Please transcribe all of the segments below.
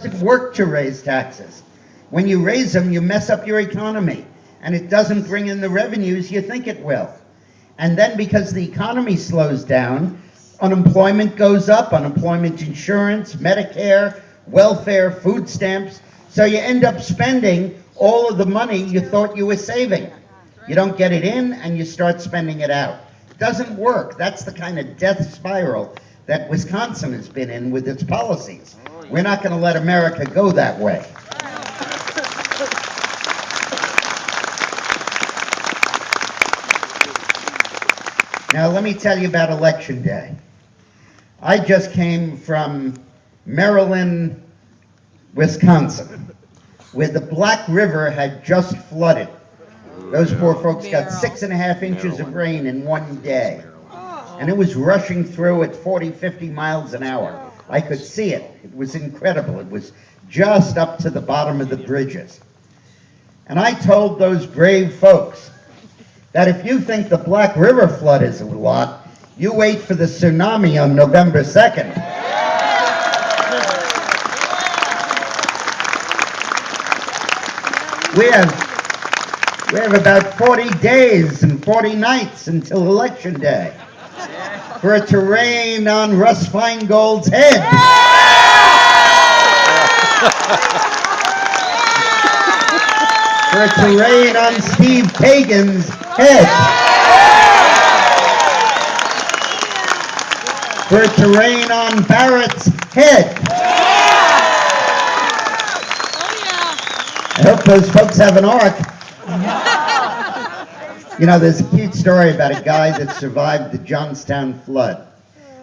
doesn't work to raise taxes. When you raise them, you mess up your economy, and it doesn't bring in the revenues you think it will. And then because the economy slows down, unemployment goes up, unemployment insurance, Medicare, welfare, food stamps, so you end up spending all of the money you thought you were saving. You don't get it in, and you start spending it out. It doesn't work. That's the kind of death spiral that Wisconsin has been in with its policies. We're not going to let America go that way. Now, let me tell you about Election Day. I just came from Maryland, Wisconsin, where the Black River had just flooded. Those poor folks got 6.5 inches of rain in one day. And it was rushing through at 40, 50 miles an hour. I could see it. It was incredible. It was just up to the bottom of the bridges. And I told those brave folks that if you think the Black River flood is a lot, you wait for the tsunami on November 2nd. We have about 40 days and 40 nights until Election Day for it to rain on Russ Feingold's head. For it to rain on Steve Kagan's head. For it to rain on Barrett's head. I hope those folks have an ark. You know, there's a cute story about a guy that survived the Johnstown flood.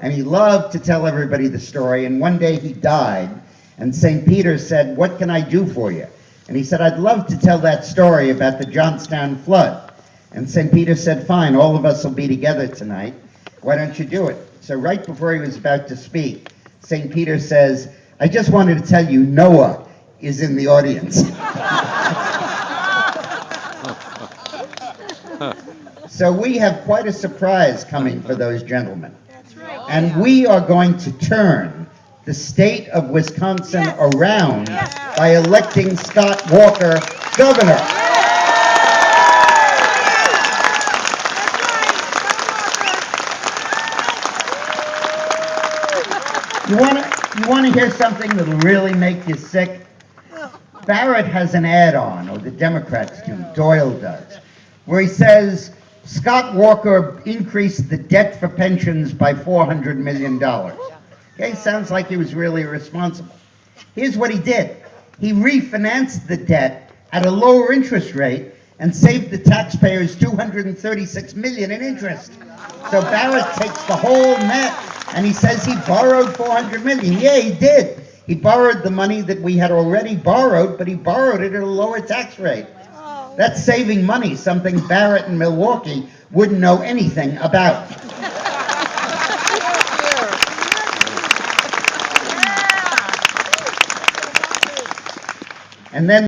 And he loved to tell everybody the story. And one day he died. And St. Peter said, "What can I do for you?" And he said, "I'd love to tell that story about the Johnstown flood." And St. Peter said, "Fine, all of us will be together tonight. Why don't you do it?" So right before he was about to speak, St. Peter says, "I just wanted to tell you Noah is in the audience." So we have quite a surprise coming for those gentlemen. And we are going to turn the state of Wisconsin around by electing Scott Walker governor. You want to hear something that'll really make you sick? Barrett has an ad-on, or the Democrats do, Doyle does, where he says, Scott Walker increased the debt for pensions by $400 million. Okay, sounds like he was really responsible. Here's what he did. He refinanced the debt at a lower interest rate and saved the taxpayers $236 million in interest. So Barrett takes the whole net and he says he borrowed $400 million. Yeah, he did. He borrowed the money that we had already borrowed, but he borrowed it at a lower tax rate. That's saving money, something Barrett in Milwaukee wouldn't know anything about. And then